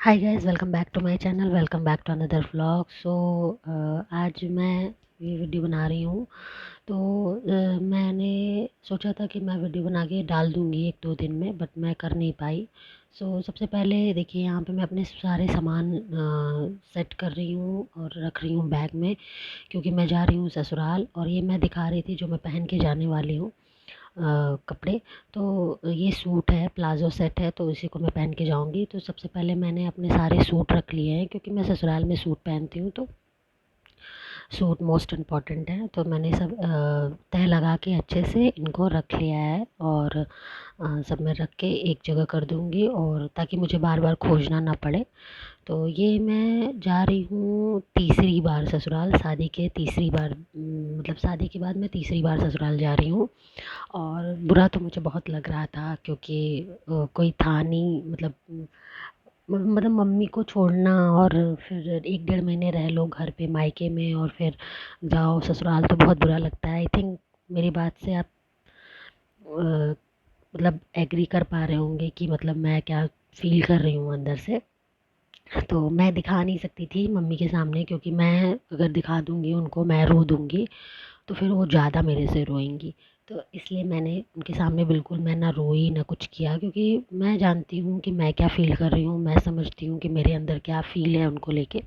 Hi guys, welcome back to my channel. Welcome back to another vlog. आज मैं ये video बना रही हूँ। तो मैंने सोचा था कि मैं वीडियो बना के डाल दूँगी एक दो दिन में, बट मैं कर नहीं पाई। सबसे पहले देखिए, यहाँ पे मैं अपने सारे सामान सेट कर रही हूँ और रख रही हूँ बैग में, क्योंकि मैं जा रही हूँ ससुराल। और ये मैं दिखा रही थी जो मैं पहन के जाने वाली हूँ, कपड़े। तो ये सूट है, प्लाज़ो सेट है, तो इसी को मैं पहन के जाऊंगी। तो सबसे पहले मैंने अपने सारे सूट रख लिए हैं, क्योंकि मैं ससुराल में सूट पहनती हूँ, तो सूट मोस्ट इम्पॉर्टेंट है। तो मैंने सब तह लगा के अच्छे से इनको रख लिया है, और सब मैं रख के एक जगह कर दूंगी, और ताकि मुझे बार बार खोजना ना पड़े। तो ये मैं जा रही हूँ तीसरी बार ससुराल, शादी के तीसरी बार, मतलब शादी के बाद मैं तीसरी बार ससुराल जा रही हूँ। और बुरा तो मुझे बहुत लग रहा था, क्योंकि कोई था नहीं, मतलब मम्मी को छोड़ना, और फिर एक डेढ़ महीने रह लो घर पे मायके में, और फिर जाओ ससुराल, तो बहुत बुरा लगता है। आई थिंक मेरी बात से आप मतलब एग्री कर पा रहे होंगे कि मतलब मैं क्या फील कर रही हूँ अंदर से। तो मैं दिखा नहीं सकती थी मम्मी के सामने, क्योंकि मैं अगर दिखा दूँगी उनको, मैं रो दूँगी, तो फिर वो ज़्यादा मेरे से रोएंगी। तो इसलिए मैंने उनके सामने बिल्कुल मैं ना रोई ना कुछ किया, क्योंकि मैं जानती हूँ कि मैं क्या फ़ील कर रही हूँ, मैं समझती हूँ कि मेरे अंदर क्या फ़ील है उनको लेके।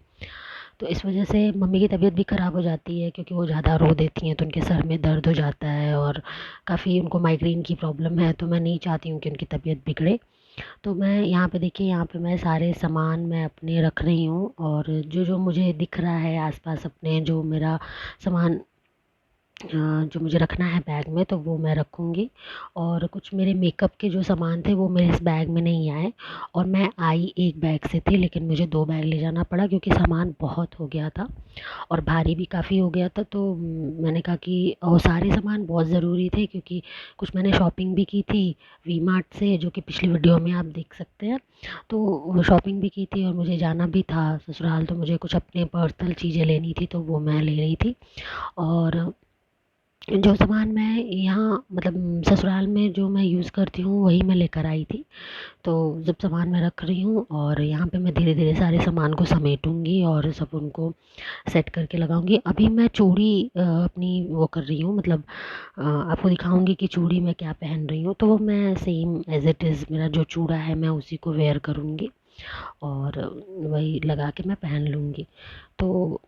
तो इस वजह से मम्मी की तबीयत भी ख़राब हो जाती है, क्योंकि वो ज़्यादा रो देती हैं, तो उनके सर में दर्द हो जाता है, और काफ़ी उनको माइग्रेन की प्रॉब्लम है। तो मैं नहीं चाहती हूँ कि उनकी तबीयत बिगड़े। तो मैं यहाँ पे देखिए, यहाँ पे मैं सारे सामान मैं अपने रख रही हूँ, और जो जो मुझे दिख रहा है आसपास अपने, जो मेरा सामान जो मुझे रखना है बैग में, तो वो मैं रखूँगी। और कुछ मेरे मेकअप के जो सामान थे वो मेरे इस बैग में नहीं आए, और मैं आई एक बैग से थी, लेकिन मुझे दो बैग ले जाना पड़ा, क्योंकि सामान बहुत हो गया था और भारी भी काफ़ी हो गया था। तो मैंने कहा कि और सारे सामान बहुत ज़रूरी थे, क्योंकि कुछ मैंने शॉपिंग भी की थी वी मार्ट से, जो कि पिछली वीडियो में आप देख सकते हैं। तो वो शॉपिंग भी की थी, और मुझे जाना भी था ससुराल, तो मुझे कुछ अपने पर्सनल चीज़ें लेनी थी, तो वो मैं ले रही थी। और जो सामान मैं यहाँ मतलब ससुराल में जो मैं यूज़ करती हूँ वही मैं लेकर आई थी। तो जब सामान मैं रख रही हूँ, और यहाँ पे मैं धीरे धीरे सारे सामान को समेटूंगी और सब उनको सेट करके लगाऊंगी। अभी मैं चूड़ी अपनी वो कर रही हूँ, मतलब आपको दिखाऊंगी कि चूड़ी मैं क्या पहन रही हूँ। तो वो मैं सेम एज इट इज़, मेरा जो चूड़ा है मैं उसी को वेयर करूँगी, और वही लगा के मैं पहन लूँगी। तो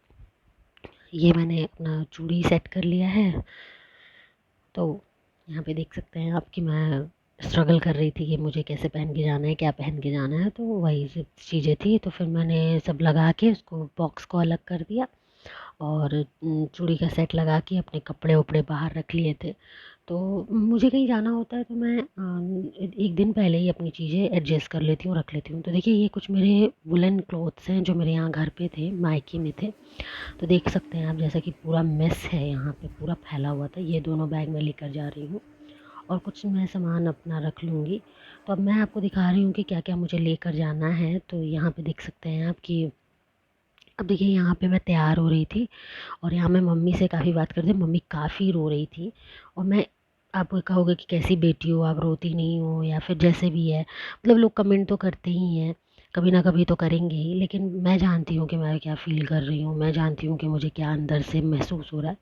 ये मैंने अपना चूड़ी सेट कर लिया है। तो यहाँ पे देख सकते हैं आप कि मैं स्ट्रगल कर रही थी कि मुझे कैसे पहन के जाना है, क्या पहन के जाना है। तो वही सब चीज़ें थी, तो फिर मैंने सब लगा के उसको बॉक्स को अलग कर दिया, और चूड़ी का सेट लगा के अपने कपड़े उपड़े बाहर रख लिए थे। तो मुझे कहीं जाना होता है तो मैं एक दिन पहले ही अपनी चीज़ें एडजस्ट कर लेती हूँ, रख लेती हूँ। तो देखिए, ये कुछ मेरे वुलन क्लोथ्स हैं जो मेरे यहाँ घर पे थे, मायके में थे। तो देख सकते हैं आप, जैसा कि पूरा मेस है यहाँ पे, पूरा फैला हुआ था। ये दोनों बैग मैं लेकर जा रही हूँ, और कुछ मैं सामान अपना रख लूँगी। तो अब मैं आपको दिखा रही हूँ कि क्या क्या मुझे लेकर जाना है। तो यहाँ पे देख सकते हैं आप कि अब देखिए, यहाँ पे मैं तैयार हो रही थी, और यहाँ मैं मम्मी से काफ़ी बात कर रही थी। मम्मी काफ़ी रो रही थी, और मैं, आप कहोगे कि कैसी बेटी हो आप, रोती नहीं हो, या फिर जैसे भी है, मतलब लोग कमेंट तो करते ही हैं, कभी ना कभी तो करेंगे ही। लेकिन मैं जानती हूँ कि मैं क्या फ़ील कर रही हूँ, मैं जानती हूँ कि मुझे क्या अंदर से महसूस हो रहा है।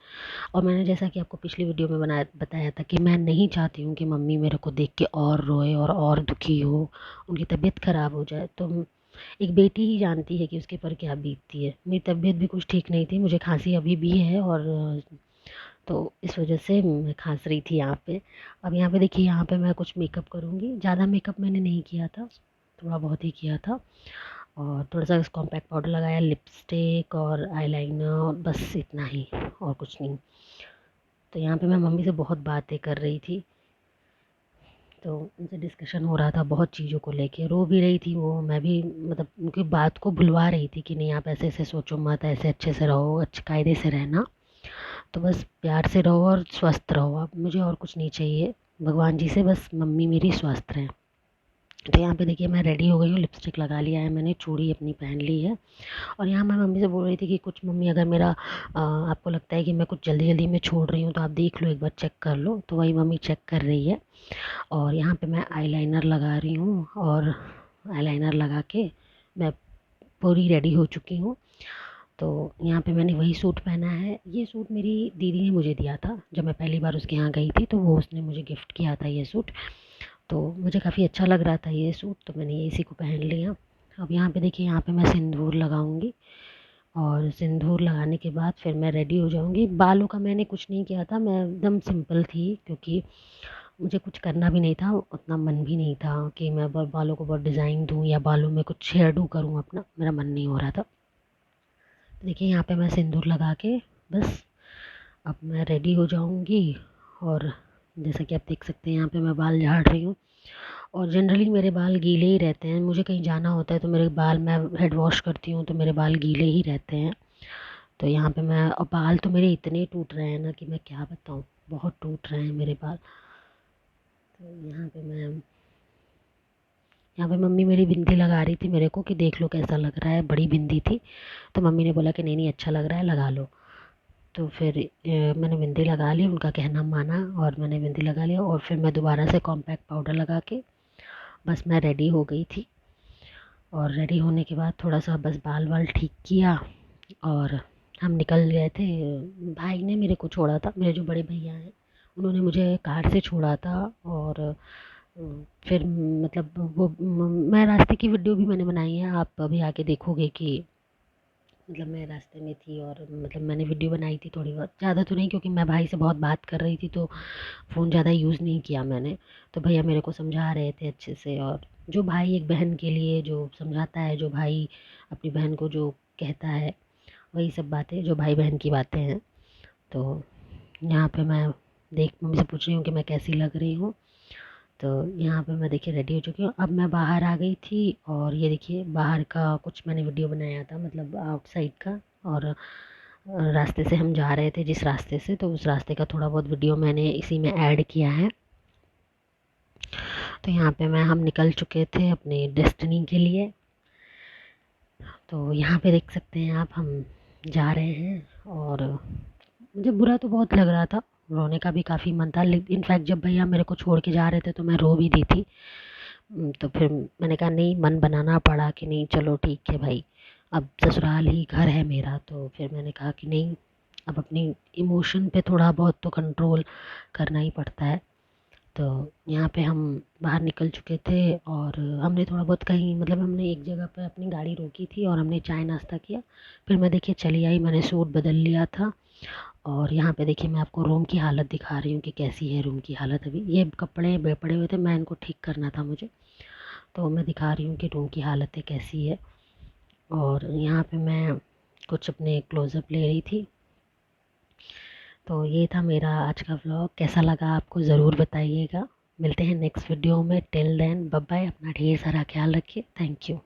और मैंने जैसा कि आपको पिछली वीडियो में बताया था कि मैं नहीं चाहती हूँ कि मम्मी मेरे को देख के और रोए और दुखी हो, उनकी तबीयत ख़राब हो जाए। तो एक बेटी ही जानती है कि उसके ऊपर क्या बीतती है। मेरी तबीयत भी कुछ ठीक नहीं थी, मुझे खांसी अभी भी है, और तो इस वजह से मैं खांस रही थी यहाँ पे। अब यहाँ पे देखिए, यहाँ पे मैं कुछ मेकअप करूँगी। ज़्यादा मेकअप मैंने नहीं किया था, थोड़ा बहुत ही किया था, और थोड़ा सा कॉम्पैक्ट पाउडर लगाया, लिपस्टिक और आईलाइनर, बस इतना ही, और कुछ नहीं। तो यहाँ पे मैं मम्मी से बहुत बातें कर रही थी, तो उनसे डिस्कशन हो रहा था बहुत चीज़ों को लेके। रो भी रही थी वो, मैं भी मतलब उनकी बात को भुलवा रही थी कि नहीं, आप ऐसे ऐसे सोचो मत, ऐसे अच्छे से रहो, अच्छे कायदे से रहना, तो बस प्यार से रहो और स्वस्थ रहो। अब मुझे और कुछ नहीं चाहिए भगवान जी से, बस मम्मी मेरी स्वस्थ रहें। तो यहाँ पे देखिए, मैं रेडी हो गई हूँ, लिपस्टिक लगा लिया है मैंने, चूड़ी अपनी पहन ली है। और यहाँ मैं मम्मी से बोल रही थी कि कुछ मम्मी, अगर मेरा आपको लगता है कि मैं कुछ जल्दी जल्दी में छोड़ रही हूँ, तो आप देख लो, एक बार चेक कर लो। तो वही मम्मी चेक कर रही है। और यहाँ पे मैं आईलाइनर लगा रही हूँ, और आईलाइनर लगा के मैं पूरी रेडी हो चुकी हूँ। तो यहाँ पे मैंने वही सूट पहना है। ये सूट मेरी दीदी ने मुझे दिया था जब मैं पहली बार उसके यहाँ गई थी, तो वो उसने मुझे गिफ्ट किया था ये सूट। तो मुझे काफ़ी अच्छा लग रहा था ये सूट, तो मैंने ये इसी को पहन लिया। अब यहाँ पे देखिए, यहाँ पे मैं सिंदूर लगाऊंगी और सिंदूर लगाने के बाद फिर मैं रेडी हो जाऊंगी। बालों का मैंने कुछ नहीं किया था, मैं एकदम सिंपल थी, क्योंकि मुझे कुछ करना भी नहीं था, उतना मन भी नहीं था कि मैं बालों को बहुत डिज़ाइन दूँ या बालों में कुछ शेयर डू करूँ अपना, मेरा मन नहीं हो रहा था। तो देखिए, यहाँ पे मैं सिंदूर लगा के बस अब मैं रेडी हो जाऊंगी। और जैसा कि आप देख सकते हैं, यहाँ पे मैं बाल झाड़ रही हूँ। और जनरली मेरे बाल गीले ही रहते हैं, मुझे कहीं जाना होता है तो मेरे बाल, मैं हेड वॉश करती हूँ तो मेरे बाल गीले ही रहते हैं। तो यहाँ पे मैं, और बाल तो मेरे इतने टूट रहे हैं ना कि मैं क्या बताऊँ, बहुत टूट रहे हैं मेरे बाल। तो यहाँ पे मम्मी मेरी बिंदी लगा रही थी मेरे को कि देख लो कैसा लग रहा है, बड़ी बिंदी थी। तो मम्मी ने बोला कि नहीं नहीं, अच्छा लग रहा है, लगा लो। तो फिर मैंने बिंदी लगा ली, उनका कहना माना और मैंने बिंदी लगा लिया। और फिर मैं दोबारा से कॉम्पैक्ट पाउडर लगा के बस मैं रेडी हो गई थी। और रेडी होने के बाद थोड़ा सा बस बाल वाल ठीक किया और हम निकल गए थे। भाई ने मेरे को छोड़ा था, मेरे जो बड़े भैया हैं उन्होंने मुझे कार से छोड़ा था। और फिर मतलब मैं रास्ते की वीडियो भी मैंने बनाई है, आप अभी आके देखोगे कि मतलब मैं रास्ते में थी और मतलब मैंने वीडियो बनाई थी थोड़ी बहुत, ज़्यादा तो नहीं, क्योंकि मैं भाई से बहुत बात कर रही थी तो फ़ोन ज़्यादा यूज़ नहीं किया मैंने। तो भैया मेरे को समझा रहे थे अच्छे से। और जो भाई एक बहन के लिए जो समझाता है, जो भाई अपनी बहन को जो कहता है, वही सब बातें जो भाई बहन की बातें हैं। तो यहाँ पे मैं देख मम्मी से पूछ रही हूँ कि मैं कैसी लग रही हूँ। तो यहाँ पे मैं देखिए रेडी हो चुकी हूँ। अब मैं बाहर आ गई थी और ये देखिए बाहर का कुछ मैंने वीडियो बनाया था, मतलब आउटसाइड का। और रास्ते से हम जा रहे थे जिस रास्ते से, तो उस रास्ते का थोड़ा बहुत वीडियो मैंने इसी में ऐड किया है। तो यहाँ पे हम निकल चुके थे अपनी डेस्टिनी के लिए। तो यहाँ पे देख सकते हैं आप, हम जा रहे हैं। और मुझे बुरा तो बहुत लग रहा था, रोने का भी काफ़ी मन था। इनफैक्ट जब भैया मेरे को छोड़ के जा रहे थे तो मैं रो भी दी थी। तो फिर मैंने कहा नहीं, मन बनाना पड़ा कि नहीं चलो ठीक है भाई, अब ससुराल ही घर है मेरा। तो फिर मैंने कहा कि नहीं, अब अपनी इमोशन पे थोड़ा बहुत तो कंट्रोल करना ही पड़ता है। तो यहाँ पे हम बाहर निकल चुके थे और हमने थोड़ा बहुत कहीं, मतलब हमने एक जगह पे अपनी गाड़ी रोकी थी और हमने चाय नाश्ता किया। फिर मैं देखिए चली आई, मैंने सूट बदल लिया था। और यहाँ पे देखिए मैं आपको रूम की हालत दिखा रही हूँ कि कैसी है रूम की हालत। अभी ये कपड़े पड़े हुए थे, मैं इनको ठीक करना था मुझे, तो मैं दिखा रही हूँ कि रूम की हालत कैसी है। और यहाँ पे मैं कुछ अपने क्लोज़अप ले रही थी। तो ये था मेरा आज का व्लॉग, कैसा लगा आपको ज़रूर बताइएगा। मिलते हैं नेक्स्ट वीडियो में, टिल देन बाय बाय, अपना ढेर सारा ख्याल रखिए, थैंक यू।